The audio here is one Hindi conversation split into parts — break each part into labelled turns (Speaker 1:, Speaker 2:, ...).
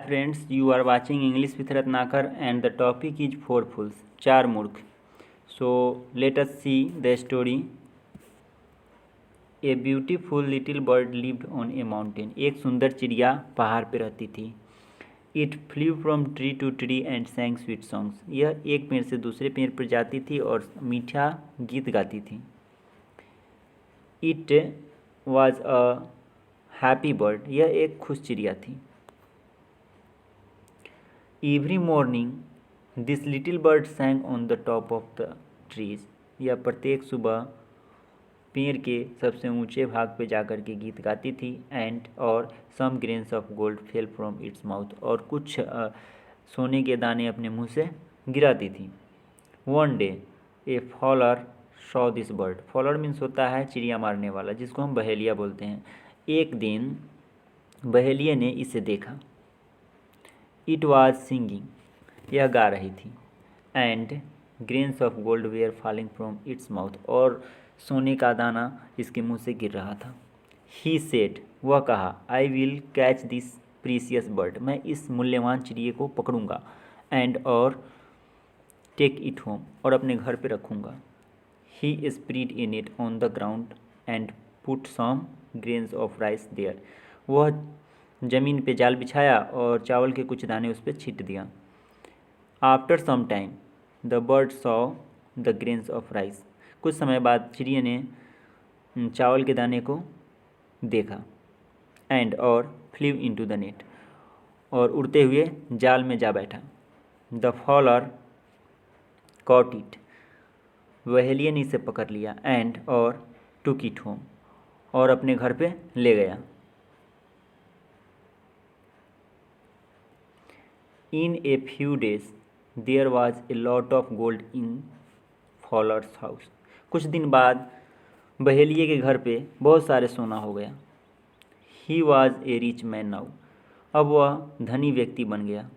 Speaker 1: Friends, you are watching English with Ratnakar and the topic is Four Fools, चार मूर्ख. So let us see the story. A beautiful little bird lived on a mountain. एक सुंदर चिड़िया पहाड़ पे रहती थी. It flew from tree to tree and sang sweet songs. यह एक पेड़ से दूसरे पेड़ पर जाती थी और मीठा गीत गाती थी. It was a happy bird. यह एक खुश चिड़िया थी. Every morning, this little bird sang on the top of the trees. यह प्रत्येक सुबह पेड़ के सबसे ऊंचे भाग पे जाकर के गीत गाती थी. एंड और some grains of gold fell from its mouth. और कुछ सोने के दाने अपने मुंह से गिराती थी. One day, a fowler saw this bird. Fowler means होता है चिड़िया मारने वाला, जिसको हम बहेलिया बोलते हैं. एक दिन बहेलिये ने इसे देखा. It was singing. यह गा रही थी. And grains of gold were falling from its mouth. और सोने का दाना इसके मुंह से गिर रहा था. He said. वह कहा, I will catch this precious bird. मैं इस मूल्यवान चिड़िए को पकड़ूंगा. And और take it home. और अपने घर पे रखूंगा. He spread a net on the ground and put some grains of rice there. वह ज़मीन पे जाल बिछाया और चावल के कुछ दाने उस पर छींट दिया. After some time the bird saw the grains of rice. कुछ समय बाद चिड़िया ने चावल के दाने को देखा. एंड और फ्लीव इनटू द नेट. और उड़ते हुए जाल में जा बैठा. The fowler caught it. बहेलिये ने इसे पकड़ लिया. एंड और टुक इट होम. और अपने घर पे ले गया. In a few days, there was a lot of gold in Fowler's house. कुछ दिन बाद बहेलिये के घर पे बहुत सारे सोना हो गया. He was a rich man now. अब वह धनी व्यक्ति बन गया.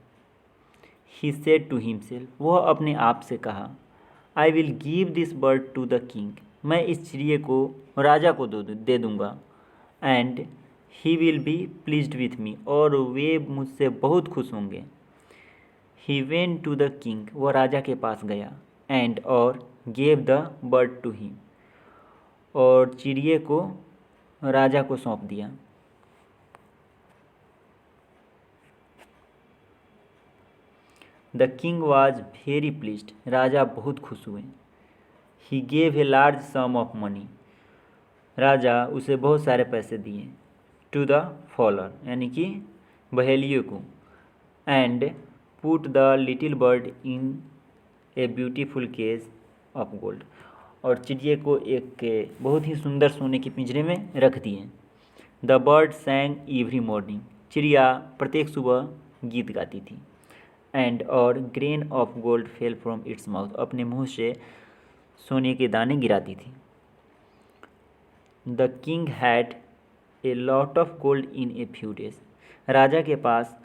Speaker 1: He said to himself. वह अपने आप से कहा, I will give this bird to the king. मैं इस चिड़िए को राजा को दे दूँगा. And he will be pleased with me. और वे मुझसे बहुत खुश होंगे. He went to the king. वह राजा के पास गया. And और gave the bird to him. और चिड़िए को राजा को सौंप दिया. The king was very pleased. राजा बहुत खुश हुए. He gave a large sum of money. राजा उसे बहुत सारे पैसे दिए. To the fowler. यानी कि बहेलिये को. And put the little bird in a beautiful cage of gold. और चिड़िए को एक बहुत ही सुंदर सोने के पिंजरे में रख दिए. The bird sang every morning. चिड़िया प्रत्येक सुबह गीत गाती थी. And और grain of gold fell from its mouth. अपने मुंह से सोने के दाने गिराती थी. The king had a lot of gold in a few days. राजा के पास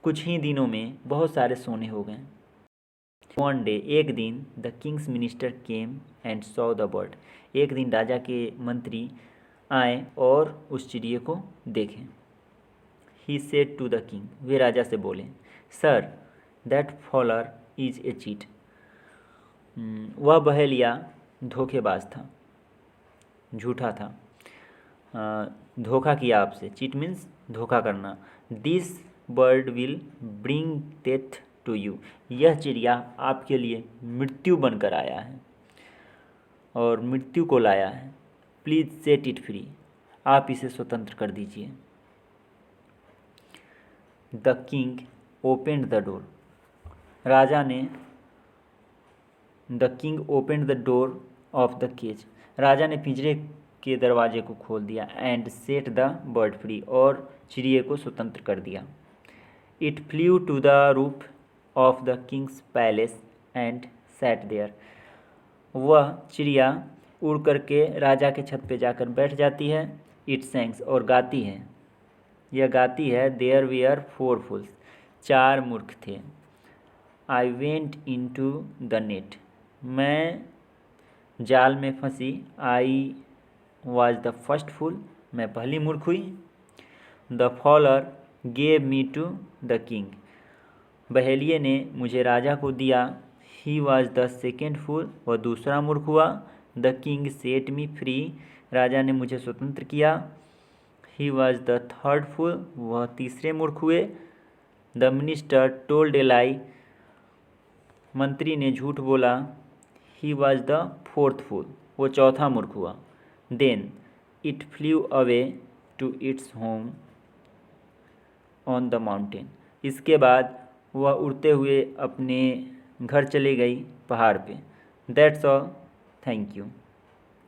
Speaker 1: कुछ ही दिनों में बहुत सारे सोने हो गए. One day, एक दिन, the king's minister came and saw the bird. एक दिन राजा के मंत्री आए और उस चिड़िए को देखें. He said to the king. वे राजा से बोले, Sir, that fowler is a cheat. वह बहेलिया धोखेबाज था, झूठा था, धोखा किया आपसे. चीट मीन्स धोखा करना. This bird will bring death to you. यह चिड़िया आपके लिए मृत्यु बनकर आया है और मृत्यु को लाया है. Please set it free. आप इसे स्वतंत्र कर दीजिए. The king opened the door. राजा ने the king opened the door of the cage. राजा ने पिंजरे के दरवाजे को खोल दिया. And set the bird free. और चिड़िए को स्वतंत्र कर दिया. It flew to the roof of the king's palace and sat there. वह चिड़िया उड़ करके राजा के छत पे जाकर बैठ जाती है. It sang. और गाती है. यह गाती है, There were four fools. चार मूर्ख थे. I went into the net. मैं जाल में फंसी. I was the first fool. मैं पहली मूर्ख हुई. The fowler gave me to the king. बहेलिये ने मुझे राजा को दिया। He was the second fool, वह दूसरा मूर्ख हुआ। The king set me free, राजा ने मुझे स्वतंत्र किया। He was the third fool, वह तीसरे मूर्ख हुए। The minister told a lie, मंत्री ने झूठ बोला। He was the fourth fool, वो चौथा मूर्ख हुआ। Then it flew away to its home on the mountain, इसके बाद वह उड़ते हुए अपने घर चली गई पहाड़ पे। That's all, thank you.